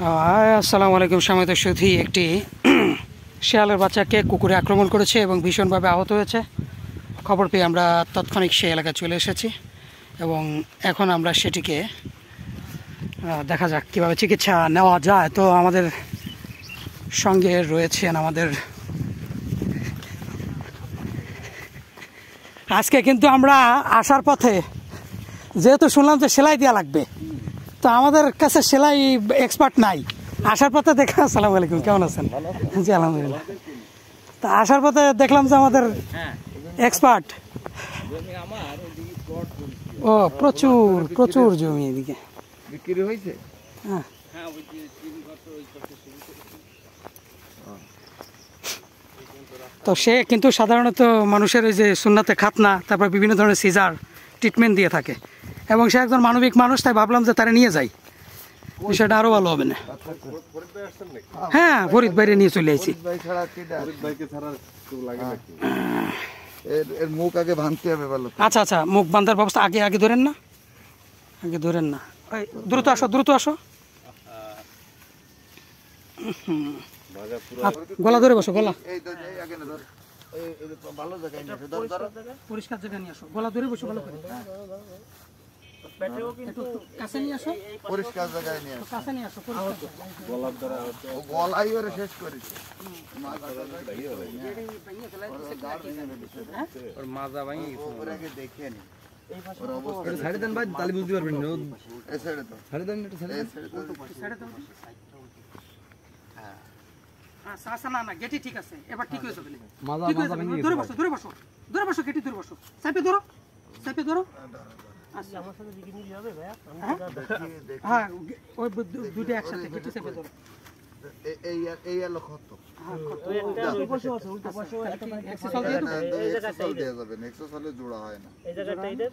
আসসালামু আলাইকুম। সম্মানিত সুধী, একটি শেয়ালের বাচ্চাকে কুকুরে আক্রমণ করেছে এবং ভীষণভাবে আহত হয়েছে। খবর পেয়ে আমরা তাৎক্ষণিক সেই এলাকায় চলে এসেছি এবং এখন আমরা সেটিকে দেখা যাক কীভাবে চিকিৎসা নেওয়া যায়। তো আমাদের সঙ্গে রয়েছেন আমাদের আজকে কিন্তু আমরা আসার পথে যেহেতু শুনলাম যে সেলাই দেওয়া লাগবে, তো আমাদের কাছে সেলাই এক্সপার্ট নাই। আসার পথে দেখলাম, আসসালামু আলাইকুম, কেমন আছেন? জি আলহামদুলিল্লাহ। তা আসার পথে দেখলাম যে আমাদের এক্সপার্ট, ও প্রচুর প্রচুর জমি এদিকে বিক্রি হয়েছে। হ্যাঁ, তো সে কিন্তু সাধারণত মানুষের ওই যে সুন্নাতে খাতনা, তারপর বিভিন্ন ধরনের সিজার ট্রিটমেন্ট দিয়ে থাকে এবং সে একজন মানবিক মানুষ, তাই ভাবলাম যে তারা নিয়ে যাই, বিষয়টা আরো ভালো হবে না। হ্যাঁ, ফরিদ বাইরে নিয়ে চলে আসছি। মুখ আগে ভাঙতে হবে। আচ্ছা আচ্ছা, মুখ বাঁধার ব্যবস্থা আগে আগে ধরেন না, আগে ধরেন না। দ্রুত আসো, দ্রুত আসো। গলা ধরে বসো, গলা পরিষ্কার জায়গা নিয়ে আসো, গলা ধরে বসো ভালো করে। কাছে নিয়ে আসো, পরিষ্কার জায়গায় নিয়ে আসো, কাছে নিয়ে আসো। গলাই ওরে শেষ করেছে। দেখে নি ছাড়ে দেন ভাই, তাহলে বুঝতে পারবেন। ছাড়ে দেন, একটু ছাড়ে দেন। আচ্ছা না না, গেটি ঠিক আছে, এবার ঠিক হয়ে যাবে। ধরে বসো, ধরে বসো, ধরে বসো, গেটি ধরে বসো, চাপে ধরো, চাপে ধরো। আচ্ছা, আমার সাথে দিকে নিয়ে যাবে ভাইয়া? হ্যাঁ, ওই দুটো একসাথে গেটি চাপে ধরো। এই এই এলো কত? হ্যাঁ, কত? উল্টা পাশে আছে, উল্টা পাশে এক্সারসাইজ দেয়া যাবে না, এক্সারসাইজে জোড়া হয় না। এই জায়গাটা এইটা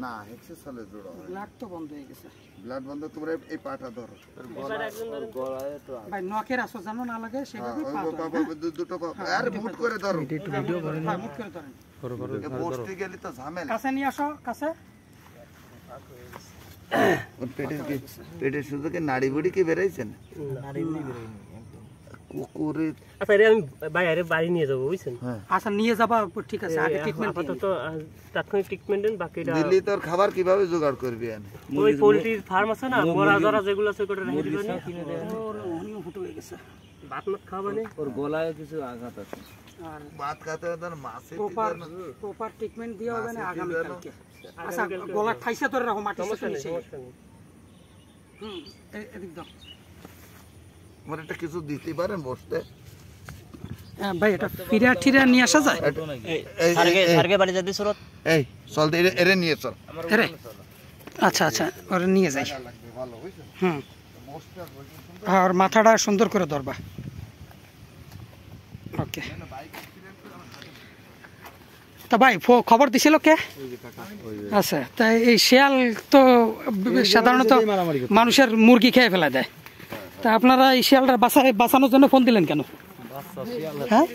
না, এক্সারসাইজে জোড়া হয়। ব্লাড তো বন্ধ হয়ে গেছে। ব্লাড বন্ধ, তোমরা এই পাটা ধরো। গলায় তো ভাই নখের আসো জানো না লাগে, সেভাবে পা ধরো। দুটো পা আর মুট করে ধরো। একটু ভিডিও করেন, হ্যাঁ মুট করে ধরেন। এই বসতে গেলে তো ঝামেলা। কাছে নিয়ে আসো, কাছে। পেটের শুধু কি নাড়ি বুড়ি কি বেরাইছে না? নাড়ি বুড়ি বেরাইনি কুকুরে। আচ্ছা, আমি ভাই আরে বাড়ি নিয়ে যাব, বুঝছেন? আচ্ছা, নিয়ে যাবা, ঠিক আছে। আগে ট্রিটমেন্ট আপাতত তাৎক্ষণিক ট্রিটমেন্ট দেন, বাকিটা দিল্লি তোর খাবার কিভাবে জোগাড় করবি? ওই পোল্ট্রির ফার্ম আছে না, বড়া জরা যেগুলো আছে ওটা রেখে দিবেন। ওর উনিও ফুটো হয়ে গেছে, ভাত মাছ খাওয়াবে না, ওর গলায় কিছু আঘাত আছে। আর ভাত খেতে হবে না, মাছে প্রপার ট্রিটমেন্ট দিয়ে হবে না আগামী কালকে। আচ্ছা, গলা ঠাইসা ধরে রাখো, মাটি সমস্যা নেই, সমস্যা নেই। এদিক দাও। আমার এটা কিছু দিতে পারেন বসতে? ভাই, এটা ফিরা ঠিরা নিয়ে আসা যায়? সারগে বাড়ি যাবি সুরত? এই চল, এরে নিয়ে চল। আরে আচ্ছা আচ্ছা, ওরে নিয়ে যাই। হুম, আর মাথাটা সুন্দর করে ধরবা। ওকে। তা ভাই খবর দিছিল কে? আচ্ছা, তাই এই শিয়াল তো সাধারণত মানুষের মুরগি খেয়ে ফেলা দেয়, তা আপনারা এই শিয়ালটা বাঁচানোর জন্য ফোন দিলেন কেন? হ্যাঁ,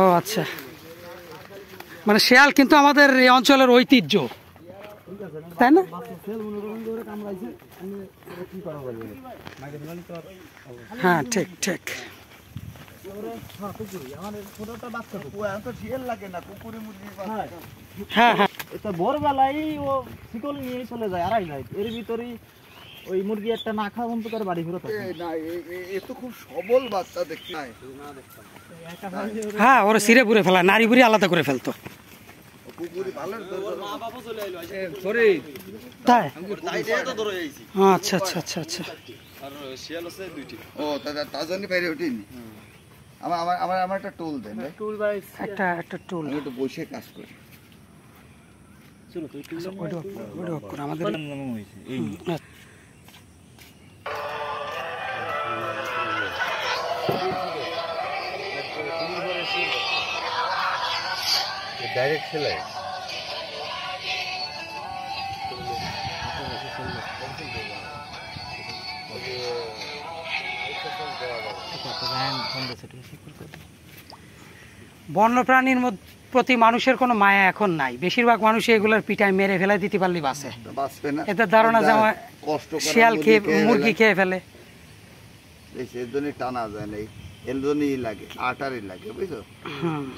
ও আচ্ছা, মানে শিয়াল কিন্তু আমাদের এই অঞ্চলের ঐতিহ্য, তাই না? হ্যাঁ, ঠিক ঠিক। হ্যাঁ হ্যাঁ, ভোরবেলায় ও শিকল নিয়ে চলে যায়, আড়াই যায়, এর ভিতরে ওই মুরগি একটা না খাওয়া বন্ধ করে বাড়ি ফেরত। খুব সবল বাচ্চা দেখতে। হ্যাঁ, ওরা সিরে পুরে ফেলা, নারী বুড়ি আলাদা করে ফেলতো। তাই? আচ্ছা আচ্ছা আচ্ছা আচ্ছা। ও তার জন্য বাইরে উঠিনি। আমার একটা টুল দেন, একটা টুল। আমি একটু বসে কাজ করি। আমাদের ডাইরেক্ট সেলাই। বন্যপ্রাণীর প্রতি মানুষের কোনো মায়া এখন নাই। বেশিরভাগ মানুষ এগুলোর পিঠায় মেরে ফেলে দিতে পারলে বাঁচে। এদের ধারণা যে শিয়াল খেয়ে মুরগি খেয়ে ফেলে, এই সেজন্যই টানা যায় না, এর জন্যই লাগে, আটারই লাগে, বুঝছো?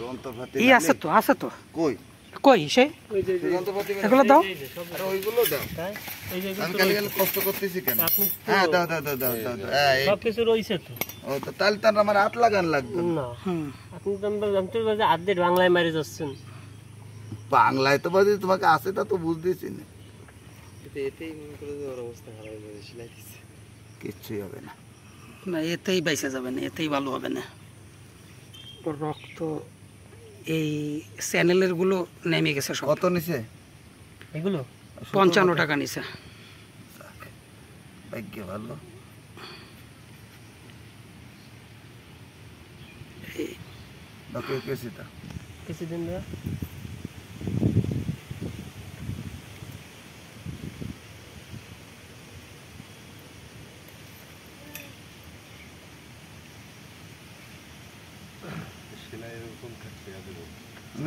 যন্ত্রপাতি ই আছে তো কই কই সে যন্ত্রপাতি এগুলো দাও। আর ওইগুলো দাও। এই যে আমি খালি খালি কষ্ট করতেছি কেন? আপনি হ্যাঁ দাও দাও দাও দাও দাও দাও। হ্যাঁ, এই- সবকিছু রয়েছে তো ও তো তাহলে তো আর আমার হাত লাগান লাগতো না। না হুম আপনি তো জানতে যে আর্ধেক বাংলায় মারি যাচ্ছেন। বাংলায় তো বাজে তোমাকে আসে তা তো বুঝতেছি না, কিচ্ছুই হবে না। না এতেই বাইসে যাবে না, এতেই ভালো হবে না। ওর রক্ত এই চ্যানেলের গুলো নেমে গেছে সব। কত নিছে? এগুলো 55 টাকা নিছে। ভাগ্য ভালো। বাকি কেসি তা কিছুদিন ধরে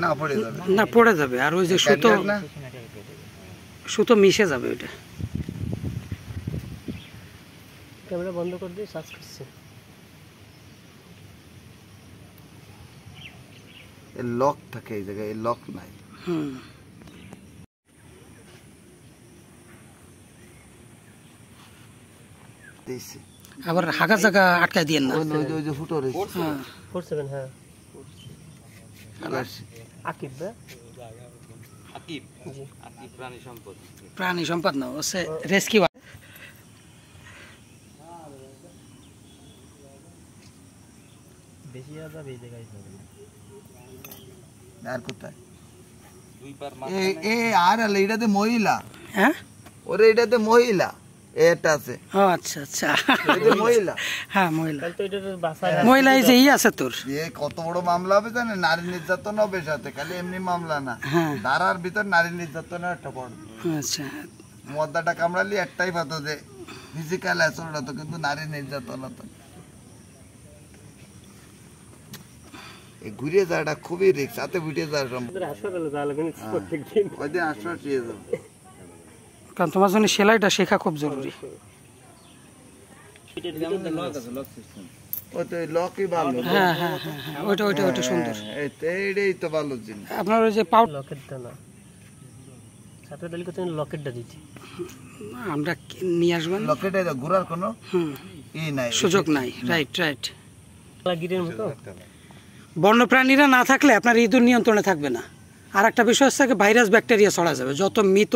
না পড়ে যাবে, না পড়ে যাবে, আর ওই যে সুতো না সুতো মিশে যাবে ওইটা। ক্যামেরা বন্ধ করে দিয়ে সার্চ করছে। এর লক থাকে এই জায়গায়, এর লক নাই। হুম দিছি আবার হাগা জায়গা আটকায় দিয়েন না। ওই যে ফুটো রয়েছে। হ্যাঁ 47 হ্যাঁ কালারছি। আকিব ভাই প্রাণী সম্পদ না, হচ্ছে রেস্কিউ। বেশি যাবে এই জায়গায় যাবে আর কোথায় এ আর আলে এটাতে মহিলা, হ্যাঁ ওরে এটাতে মহিলা, এটা আছে ও আচ্ছা আচ্ছা এটা মহিলা। হ্যাঁ মহিলা, তাহলে তো এটা বাসা মহিলা এই যে ই আছে তোর। দিয়ে কত বড় মামলা হবে জানেন? নারী নির্যাতন হবে সাথে, খালি এমনি মামলা না, হ্যাঁ ধারার ভিতর নারী নির্যাতনের একটা পড়। আচ্ছা মদ্দাটা কামড়ালি একটাই পাতো যে ফিজিক্যাল অ্যাসল্ট হতো, কিন্তু নারী নির্যাতন হতো। এই ঘুরে যাওয়াটা খুবই রিস্ক, সাথে ঘুরে যাওয়া সম্ভব। হাসপাতালে যাওয়া লাগবে প্রত্যেকদিন। ওইদিন আশ্বাস দিয়ে যাবো। কারণ তোমার জন্য সেলাইটা শেখা খুব জরুরি। ও তো লকই ভালো। হ্যাঁ হ্যাঁ হ্যাঁ হ্যাঁ ওইটা ওইটা ওইটা সুন্দর। এইটাই তো ভালো জিনিস। আপনার ওই যে পাউডার লকেটটা না সাথে ডালি করতে লকেটটা দিচ্ছি। আমরা নিয়ে আসবেন, লকেটে ঘোরার কোনো হুম ই নাই, সুযোগ নাই। Right right. গিরের মতো বন্যপ্রাণীরা না থাকলে আপনার ইঁদুর নিয়ন্ত্রণে থাকবে না। আর একটা বিষয় হচ্ছে কি ভাইরাস ব্যাকটেরিয়া ছড়া যাবে। যত মৃত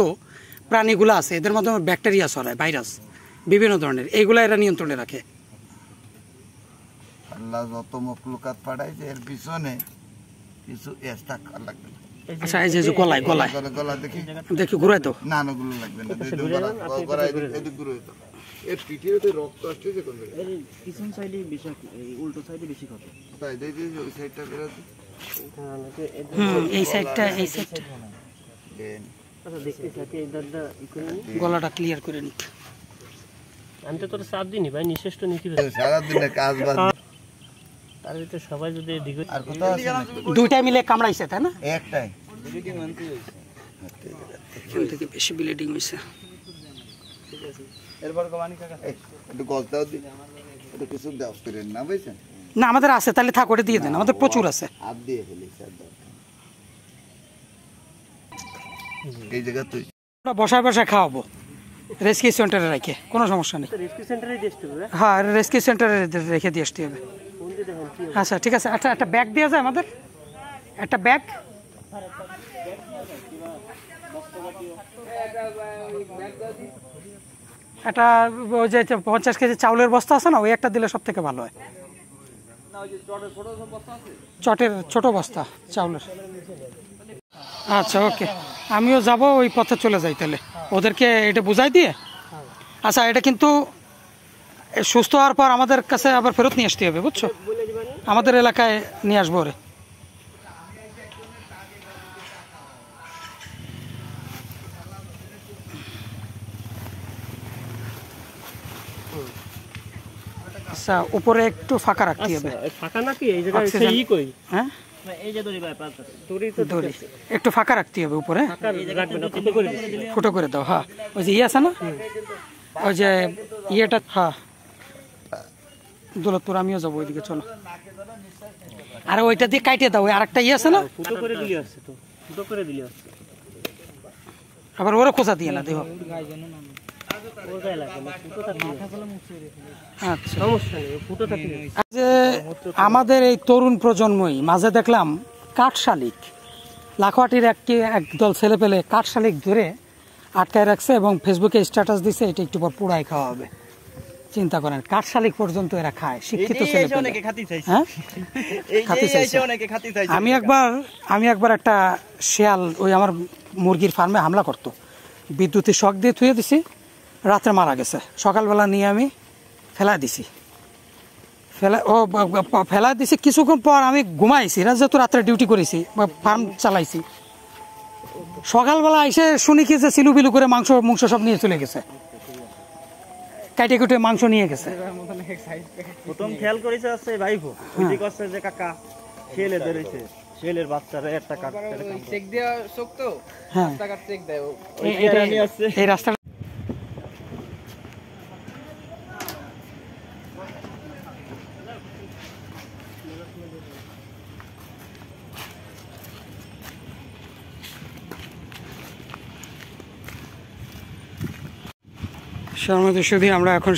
প্রাণীগুলো আছে এদের মাধ্যমে ব্যাকটেরিয়া ছড়ায়, ভাইরাস বিভিন্ন ধরনের, এইগুলা এরা নিয়ন্ত্রণে রাখে। আল্লাহ যত মখলুকাত পাঠাইছে এর পিছনে কিছু এস্তা লাগবে না। আচ্ছা এই যে গলায় গলায় গলা গলা দেখি দেখি ঘুরাই তো। না না গুলো লাগবে না, গলা এদিক ঘুরে যেত। এর পিঠেও তো রক্ত আসতেছে কোন জায়গায়? পিছন সাইডে বেশি, এই উল্টো সাইডে বেশি ক্ষত। তাই দেখি ওই সাইডটা বেরোতে এই সাইডটা এই সাইডটা দেন। আচ্ছা দেখতে থাকি এই দাদা গলাটা ক্লিয়ার করে নিক। আমি তো তোর চাপ দিইনি ভাই, নিঃশ্বাস তো নিতে সারাদিনে কাজ বাদ তার ভিতরে সবাই যদি এদিকে আর কোথাও আছে না? দুইটা মিলে কামড়াইছে তাই না? একটাই এখান থেকে বেশি ব্লিডিং হয়েছে। এই, একটু গজ দাও দি, একটু কিছু দাও করেন না, বুঝছেন? না আমাদের আছে, তাহলে থাক ওটা দিয়ে দেন, আমাদের প্রচুর আছে। হাত দিয়ে ফেলি স্যার দাও। এই জায়গা তুই আমরা বসায় বসায় খাওয়াবো রেস্কিউ সেন্টারে রেখে, কোনো সমস্যা নেই। রেস্কিউ সেন্টারে দিয়ে আসতে হবে। হ্যাঁ রেস্কিউ সেন্টারে রেখে দিয়ে আসতে হবে। ফোন দিয়ে দেখেন কি আচ্ছা ঠিক আছে। একটা একটা ব্যাগ দেওয়া যায় আমাদের, একটা ব্যাগ। একটা ওই যে 50 কেজি চাউলের বস্তা আছে না, ওই একটা দিলে সব থেকে ভালো হয়। চটের ছোট বস্তা চাউলের। আচ্ছা ওকে, আমিও যাব ওই পথে চলে যাই তাহলে, ওদেরকে এটা বুঝাই দিয়ে। আচ্ছা এটা কিন্তু সুস্থ হওয়ার পর আমাদের কাছে আবার ফেরত নিয়ে আসতে হবে, বুঝছো? আমাদের এলাকায় নিয়ে আসবো ওরে। আচ্ছা উপরে একটু ফাঁকা রাখতে হবে। ফাঁকা নাকি এই জায়গায় সেই কই? হ্যাঁ এই যে দড়ি ভাই পাঁচ দড়ি তো দড়ি একটু ফাঁকা রাখতে হবে উপরে, ফাঁকা রাখবে না, ফুটো করে দিচ্ছি। ফুটো করে দাও। হ্যাঁ ওই যে ইয়ে আছে না, ওই যে ইয়েটা, হ্যাঁ দৌলতপুর আমিও যাবো ওইদিকে, চলো। আরে ওইটা দিয়ে কাইটে দাও, ওই আরেকটা ইয়ে আছে না, ফুটো করে দিলে আসছে তো, ফুটো করে দিলে আসছে। আবার ওরা খোঁচা দিয়ে না দেহ। ওর গায়ে লাগে না, ফুটোটা দিয়ে। আচ্ছা, সমস্যা নেই, ফুটোটা দিয়ে। যে আমাদের এই তরুণ প্রজন্মই মাঝে দেখলাম কাঠশালিক, লাখোয়াটির একদল ছেলে পেলে কাঠশালিক ধরে আটকায় রাখছে এবং ফেসবুকে স্ট্যাটাস দিছে এটা একটু পর পুড়াই খাওয়া হবে। চিন্তা করেন, কাঠশালিক পর্যন্ত এরা খায়, শিক্ষিত ছেলে পেলে। হ্যাঁ, খাতি চাইছে। আমি একবার একটা শেয়াল ওই আমার মুরগির ফার্মে হামলা করতো, বিদ্যুতের শক দিয়ে থুয়ে দিছি, রাত্রে মারা গেছে। সকালবেলা নিয়ে আমি ফেলা দিছি, ফেলা দিছি। কিছুক্ষণ পর আমি ঘুমাইছি, যেহেতু রাত্রে ডিউটি করেছি বা ফার্ম চালাইছি, সকালবেলা এসে শুনি কি যে সিলু বিলু করে মাংস সব নিয়ে চলে গেছে, কাটে কুটে মাংস নিয়ে গেছে। প্রথম খেয়াল করেছে আছে ভাইপো, ওইদিকে করছে যে কাকা শেলে ধরেছে, শেলের বাচ্চারা একটা কাট চেক দেয়া চোখ তো, হ্যাঁ রাস্তা কাট চেক দেয়, এটা নিয়ে আসছে এই রাস্তা। শুধু আমরা এখন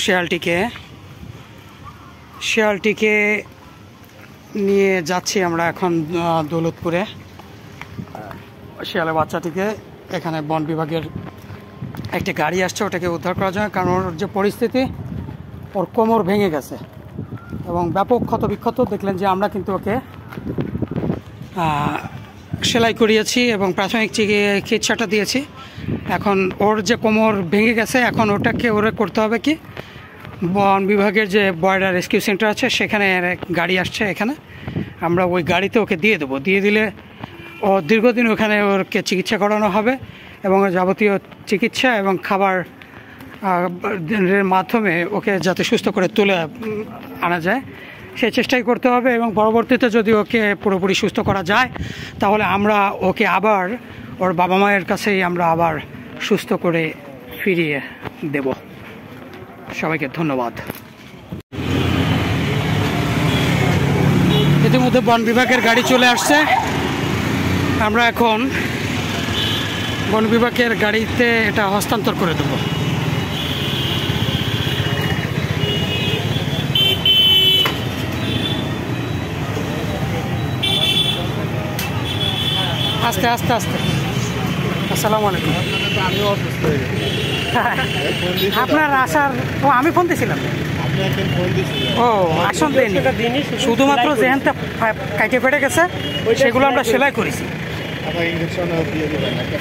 শিয়ালটিকে নিয়ে যাচ্ছি আমরা এখন দৌলতপুরে। শিয়ালের বাচ্চাটিকে এখানে বন বিভাগের একটা গাড়ি আসছে, ওটাকে উদ্ধার করার জন্য, কারণ ওর যে পরিস্থিতি, ওর কোমর ভেঙে গেছে এবং ব্যাপক ক্ষত বিক্ষত। দেখলেন যে আমরা কিন্তু ওকে সেলাই করিয়েছি এবং প্রাথমিক চিকিৎসাটা দিয়েছি। এখন ওর যে কোমর ভেঙে গেছে, এখন ওটাকে করতে হবে কি, বন বিভাগের যে বর্ডার রেস্কিউ সেন্টার আছে সেখানে গাড়ি আসছে, এখানে আমরা ওই গাড়িতে ওকে দিয়ে দেবো। দিয়ে দিলে ও দীর্ঘদিন ওখানে ওকে চিকিৎসা করানো হবে এবং যাবতীয় চিকিৎসা এবং খাবার মাধ্যমে ওকে যাতে সুস্থ করে তুলে আনা যায় সেই চেষ্টাই করতে হবে। এবং পরবর্তীতে যদি ওকে পুরোপুরি সুস্থ করা যায় তাহলে আমরা ওকে আবার ওর বাবা মায়ের কাছেই আমরা আবার সুস্থ করে ফিরিয়ে দেব। সবাইকে ধন্যবাদ। ইতিমধ্যে বন বিভাগের গাড়ি চলে আসছে, আমরা এখন বন বিভাগের গাড়িতে এটা হস্তান্তর করে দেব। আস্তে আস্তে আস্তে। আসসালামু আলাইকুম। আপনার আসার আমি ফোন দিয়েছিলাম। ও আসন দেয়নি, শুধুমাত্র যেখানটা কাটে ফেটে গেছে সেগুলো আমরা সেলাই করেছি।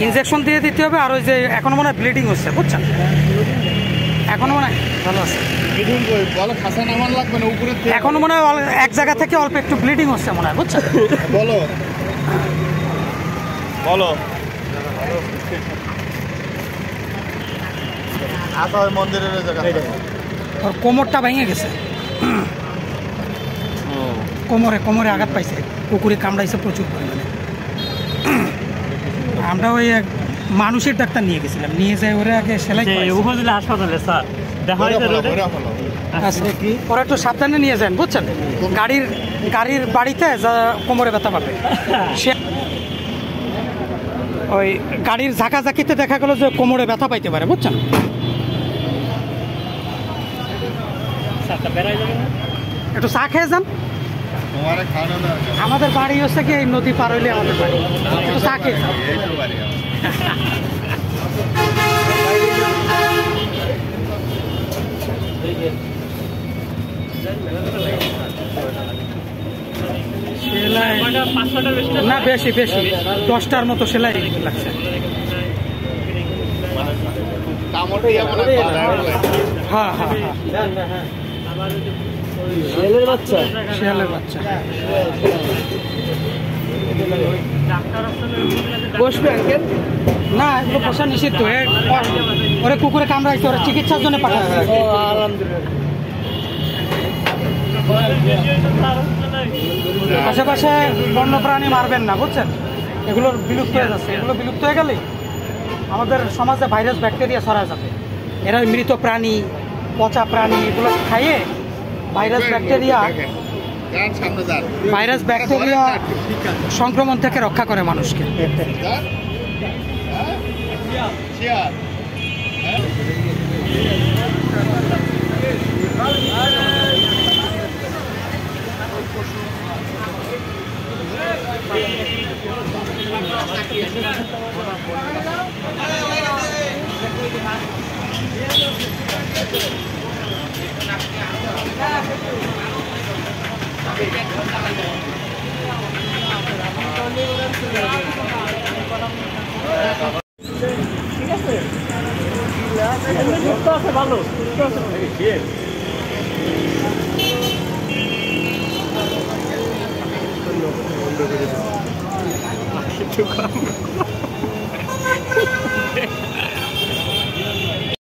ইনজেকশন দিয়ে দিতে হবে। আর ওই যে এখনো মনে হয় ব্লিডিং হচ্ছে, বুঝছেন, এখনো মনে হয় ভালো আছে, এখনো মনে হয় এক জায়গা থেকে অল্প একটু ব্লিডিং হচ্ছে মনে হয়, বুঝছেন। বলো বলো মন্দিরের ওর কোমরটা ভেঙে গেছে, কোমরে আঘাত পাইছে, কুকুরে কামড়াইছে প্রচুর পরিমাণে। আমরা ওই এক মানুষের ডাক্তার নিয়ে গেছিলাম, নিয়ে যাই ওরা আগে সেলাই উপজেলা হাসপাতালে স্যার দেখা হয়েছে। ওরা একটু সাবধানে নিয়ে যান, বুঝছেন, গাড়ির বাড়িতে যা কোমরে ব্যথা পাবে। সে ওই গাড়ির ঝাঁকাঝাঁকিতে দেখা গেল যে কোমরে ব্যথা পাইতে পারে, বুঝছেন। একটু চা খেয়ে যান। আমাদের বাড়ি হচ্ছে কি এই নদী পার হইলে আমাদের বাড়ি, একটু চা খেয়ে যান। না বেশি 10টার মতো সেলাই লাগছে। হ্যাঁ হ্যাঁ শিয়ালের বাচ্চা বসবে না, এগুলো পোষা নিষিদ্ধ। ওরা কুকুরে কামড়াইছে, ওরা চিকিৎসার জন্য পাঠাবে। আশেপাশে বন্য প্রাণী মারবেন না, বুঝছেন, এগুলোর বিলুপ্ত হয়ে যাচ্ছে। এগুলো বিলুপ্ত হয়ে গেলেই আমাদের সমাজে ভাইরাস ব্যাকটেরিয়া ছড়া যাবে। এরা মৃত প্রাণী, পচা প্রাণী এগুলো খাইয়ে ভাইরাস ব্যাকটেরিয়া সংক্রমণ থেকে রক্ষা করে মানুষকে। ভালো